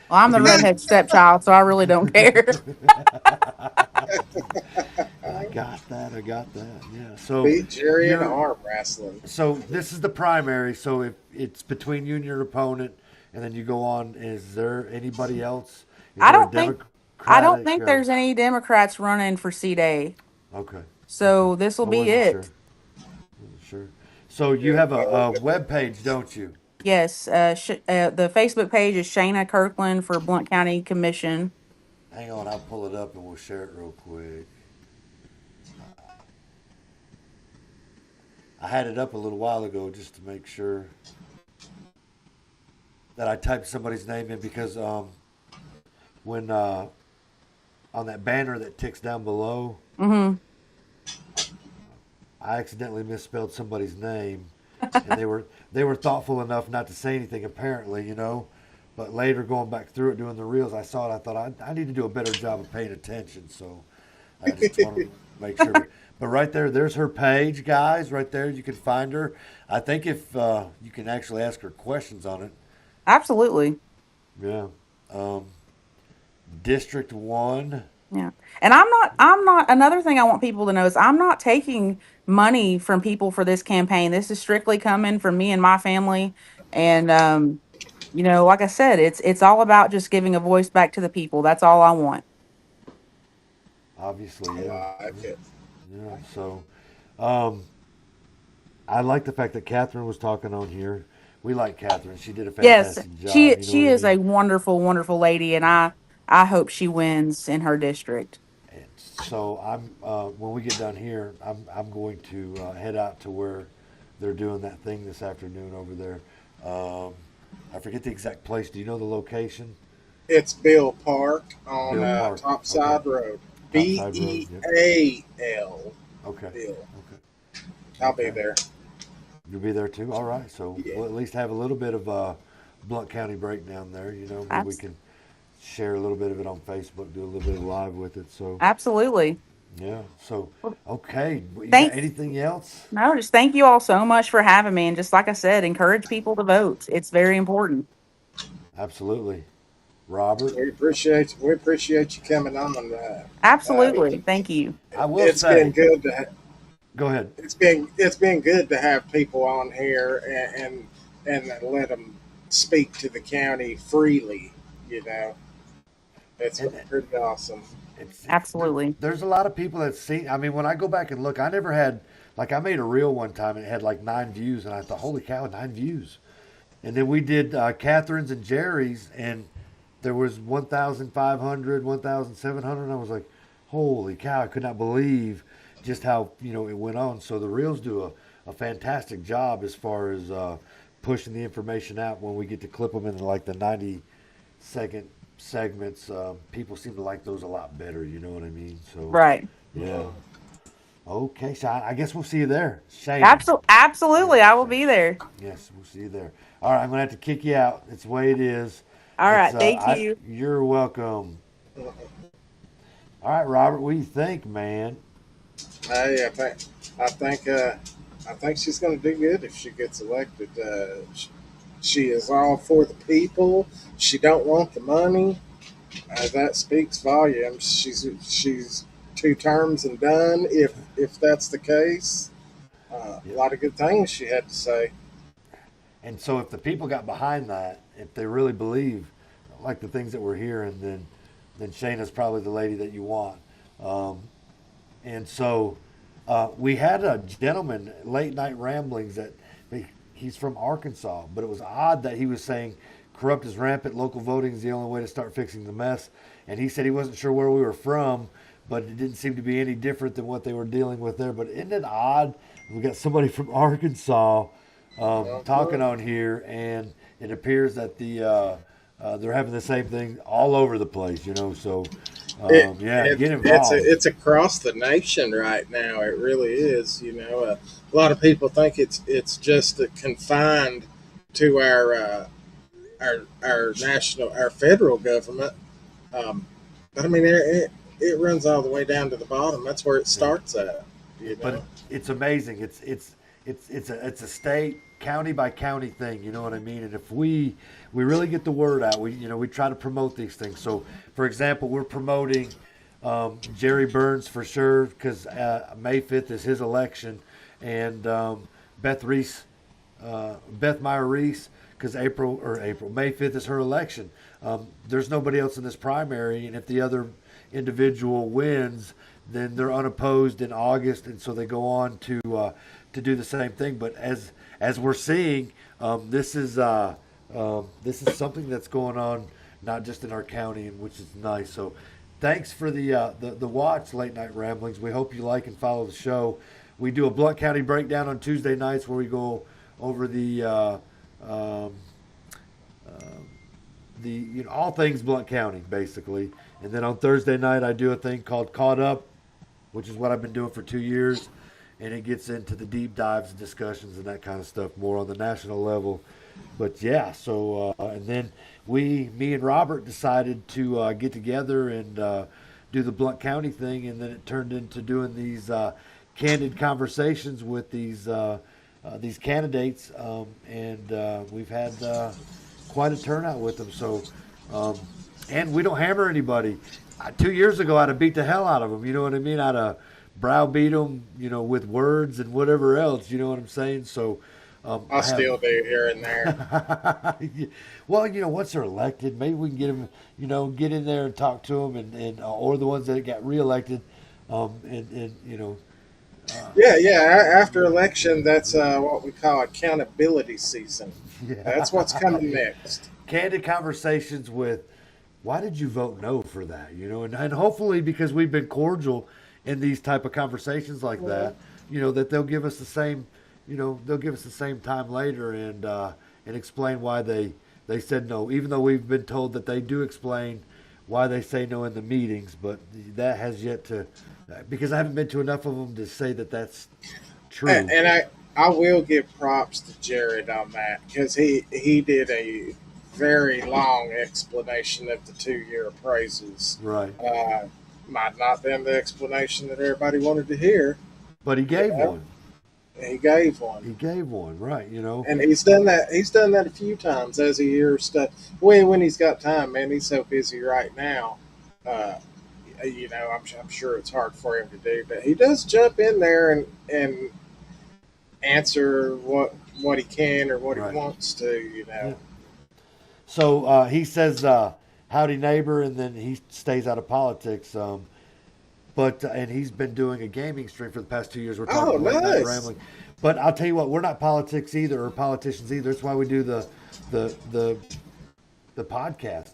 D: Well, I'm
B: If
D: the
B: he,
D: redhead stepchild, so I really don't care.
B: I got that. I got that. Yeah. So
C: beat Jerry in
B: you're
C: arm wrestling.
B: so this is the primary. So if it's between you and your opponent, and then you go on. Is there anybody else? Is
D: I
B: there a
D: don't think I don't
B: Democratic?
D: think there's any Democrats running for seat A.
B: Okay, okay.
D: So this will
B: I
D: be
B: wasn't
D: it.
B: sure. Wasn't sure. So you
C: Yeah,
B: have
C: well,
B: a web page, don't you?
D: Yes, the Facebook page is Shaina Kirkland for Blount County Commission.
B: Hang on, I'll pull it up and we'll share it real quick. I had it up a little while ago just to make sure that I typed somebody's name in because when on that banner that ticks down below,
D: Mm-hmm.
B: I accidentally misspelled somebody's name, and they were thoughtful enough not to say anything apparently, But later, going back through it, doing the reels, I saw it. I thought I need to do a better job of paying attention. So I just want to make sure. But right there, there's her page, guys. Right there, you can find her. I think if you can actually ask her questions on it.
D: Absolutely.
B: Yeah. Um, District 1.
D: Yeah. And I'm not another thing I want people to know is I'm not taking money from people for this campaign. This is strictly coming from me and my family. And like I said, it's all about just giving a voice back to the people. That's all I want.
B: Obviously,
C: I
B: yeah.
C: like it.
B: Yeah. So um, I like the fact that Catherine was talking on here. We like Catherine. She did a
D: Yes,
B: fantastic
D: she
B: job. You know
D: she
B: what I
D: is a
B: mean?
D: wonderful, wonderful lady, and I hope she wins in her district.
B: And so I'm when we get done here, I'm going to head out to where they're doing that thing this afternoon over there. Um, I forget the exact place. Do you know the location?
C: It's Bill Park on
B: Bill Park. Okay.
C: Topside Road.
B: Topside Road. Yep.
C: Beal.
B: Okay.
C: Bill.
B: Okay.
C: I'll be
B: Okay.
C: there.
B: You'll be there too. All right. So
C: Yeah.
B: we'll at least have a little bit of a Blunt County breakdown there. Maybe we
D: Abs-
B: can share a little bit of it on Facebook, do a little bit of live with it. So
D: Absolutely.
B: yeah. So
D: Well,
B: okay. You got
D: thank
B: anything else?
D: no, just thank you all so much for having me, and just like I said, encourage people to vote. It's very important.
B: Absolutely. Robert,
C: We appreciate you coming on. Uh,
D: Absolutely. Thank you.
B: I will
C: it's been
B: say,
C: good
B: go ahead.
C: it's been good to have people on here and let them speak to the county freely. You know, it's
B: And
C: pretty awesome.
D: Absolutely.
B: there's a lot of people that see. I mean, when I go back and look, I never had like I made a reel one time and it had like 9 views, and I thought, holy cow, 9 views. And then we did Catherine's and Jerry's, and there was 1,500, 1,700. And I was like, holy cow, I could not believe just how it went on. So the reels do a fantastic job as far as pushing the information out when we get to clip them in like the 90-second segments. People seem to like those a lot better. You know what I mean? So
D: Right.
B: yeah. Okay, so I guess we'll see you there, Shayna.
D: Absolutely.
B: Yes,
D: I will
B: Shayna.
D: be there.
B: Yes, we'll see you there. All right, I'm gonna have to kick you out. It's the way it is.
D: All
B: It's
D: right. Thank
B: I.
D: you.
B: You're welcome. All right, Robert. What do you think, man?
C: Hey, I think she's going to do good if she gets elected. She is all for the people. She don't want the money. That speaks volumes. She's 2 terms and done. If that's the case, a
B: Yep.
C: lot of good things she had to say.
B: And so, if the people got behind that, if they really believe, like the things that we're hearing, then Shayna's probably the lady that you want. Um, and so, we had a gentleman late night ramblings that he's from Arkansas, but it was odd that he was saying corrupt is rampant, local voting is the only way to start fixing the mess. And he said he wasn't sure where we were from, but it didn't seem to be any different than what they were dealing with there. But isn't it odd? We got somebody from Arkansas talking on here, and it appears that they're having the same thing all over the place. So yeah,
C: It,
B: get
C: it's
B: involved.
C: it's across the nation right now. It really is. A lot of people think it's just confined to our national our federal government. But I mean, it runs all the way down to the bottom. That's where it starts at. You
B: But
C: know.
B: it's amazing. It's a state county by county thing. You know what I mean? And if we really get the word out, we try to promote these things. So, for example, we're promoting Jerry Burns for sure because May 5th is his election, and Beth Meyer Reese because May 5th is her election. There's nobody else in this primary, and if the other individual wins, then they're unopposed in August, and so they go on to do the same thing. But as we're seeing, this is something that's going on not just in our county, and which is nice. So thanks for the watch, Late Night Ramblings. We hope you like and follow the show. We do a Blount County breakdown on Tuesday nights where we go over the all things Blount County basically, and then on Thursday night I do a thing called Caught Up, which is what I've been doing for 2 years, and it gets into the deep dives and discussions and that kind of stuff more on the national level. But yeah, so and then me and Robert decided to get together and do the Blount County thing, and then it turned into doing these candid conversations with these candidates, and we've had quite a turnout with them. So, and we don't hammer anybody. 2 years ago, I'd have beat the hell out of them. You know what I mean? I'd have browbeat them, with words and whatever else. You know what I'm saying? So.
C: I still do here and there.
B: Well, once they're elected, maybe we can get them, get in there and talk to them, and or the ones that got reelected,
C: Yeah. After election, that's what we call accountability season.
B: Yeah.
C: That's what's coming next.
B: Candid conversations with, why did you vote no for that? And hopefully because we've been cordial in these type of conversations like that, that they'll give us the same. They'll give us the same time later and explain why they said no, even though we've been told that they do explain why they say no in the meetings. But that has yet to, because I haven't been to enough of them to say that that's true.
C: And I will give props to Jared on that, because he did a very long explanation of the 2-year appraisals.
B: Right.
C: Might not been the explanation that everybody wanted to hear,
B: but he gave one.
C: He gave one.
B: He gave one, right?
C: And he's done that. He's done that a few times as he hears stuff. When he's got time, man, he's so busy right now. I'm sure it's hard for him to do, but he does jump in there and answer what he can or what he wants to.
B: Yeah. So he says, "Howdy, neighbor," and then he stays out of politics. And he's been doing a gaming stream for the past 2 years. We're talking Late Night Rambling. But I'll tell you what, we're not politics either, or politicians either. That's why we do the podcast.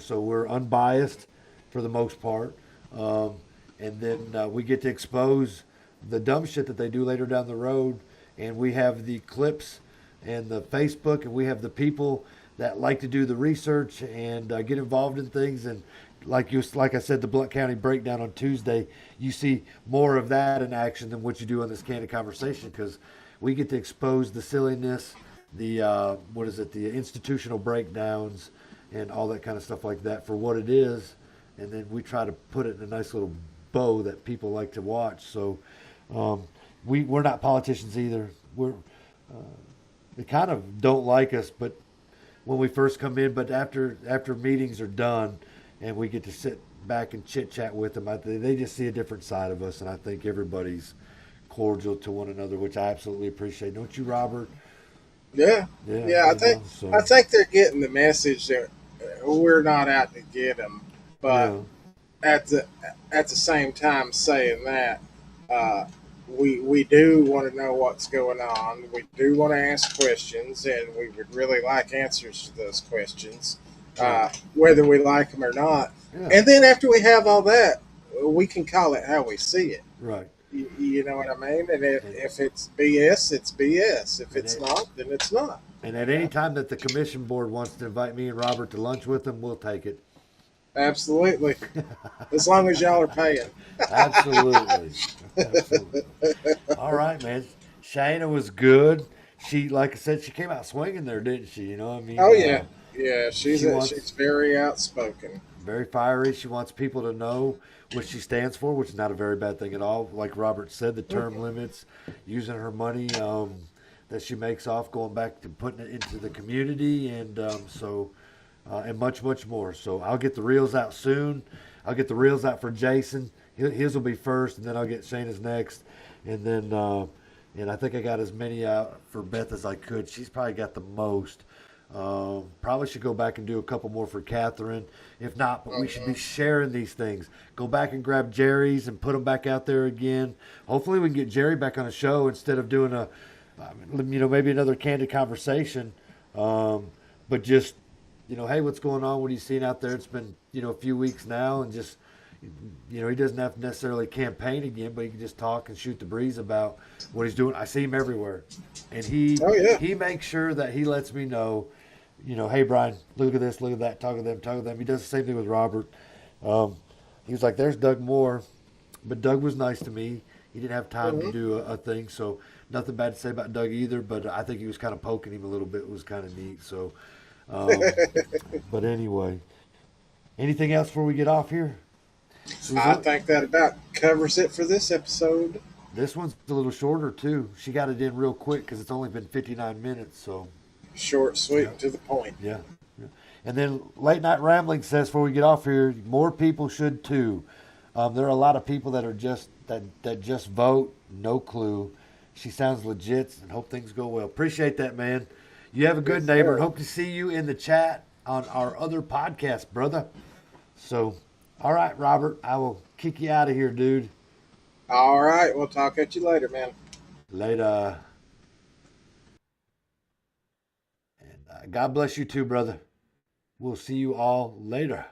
B: So we're unbiased for the most part, and then we get to expose the dumb shit that they do later down the road. And we have the clips and the Facebook, and we have the people that like to do the research and get involved in things. And like I said, the Blount County breakdown on Tuesday, you see more of that in action than what you do on this candid conversation, because we get to expose the silliness, the the institutional breakdowns, and all that kind of stuff like that for what it is, and then we try to put it in a nice little bow that people like to watch. So we're not politicians either. They kind of don't like us, but when we first come in, but after meetings are done and we get to sit back and chit chat with them, they just see a different side of us, and I think everybody's cordial to one another, which I absolutely appreciate. Don't you, Robert?
C: Yeah. I think they're getting the message that we're not out to get them, but at the same time saying that, we do want to know what's going on. We do want to ask questions, and we would really like answers to those questions, whether we like them or not. Yeah. And then after we have all that, we can call it how we see it.
B: Right.
C: You know what I mean? And if it's BS, it's BS. If it's not, then it's not.
B: And at any time that the commission board wants to invite me and Robert to lunch with them, we'll take it.
C: Absolutely. As long as y'all are paying.
B: Absolutely. All right, man. Shaina was good. She, like I said, she came out swinging there, didn't she? You know what I mean?
C: Oh, yeah. Yeah, she's very outspoken.
B: Very fiery. She wants people to know what she stands for, which is not a very bad thing at all. Like Robert said, the term limits, using her money that she makes off going back to putting it into the community, and and much, much more. So I'll get the reels out soon. I'll get the reels out for Jason. His will be first, and then I'll get Shayna's next. And then, and I think I got as many out for Beth as I could. She's probably got the most. Probably should go back and do a couple more for Catherine. If not, but we should be sharing these things. Go back and grab Jerry's and put them back out there again. Hopefully, we can get Jerry back on the show instead of doing maybe another candid conversation. But just, hey, what's going on? What are you seeing out there? It's been, a few weeks now, and just, he doesn't have to necessarily campaign again, but he can just talk and shoot the breeze about what he's doing. I see him everywhere, and he makes sure that he lets me know, hey, Brian, look at this, look at that, talk to them. He does the same thing with Robert. He was like, there's Doug Moore, but Doug was nice to me. He didn't have time to do a thing, so nothing bad to say about Doug either, but I think he was kind of poking him a little bit. It was kind of neat. So, but anyway, anything else before we get off here?
C: I think that about covers it for this episode.
B: This one's a little shorter, too. She got it in real quick because it's only been 59 minutes. So
C: short, sweet, and to the point.
B: Yeah. And then Late Night Rambling says, before we get off here, more people should, too. There are a lot of people that are just that just vote, no clue. She sounds legit, and hope things go well. Appreciate that, man. You have a good neighbor, and hope to see you in the chat on our other podcast, brother. So, all right, Robert, I will kick you out of here, dude.
C: All right, we'll talk at you later, man.
B: Later. And God bless you too, brother. We'll see you all later.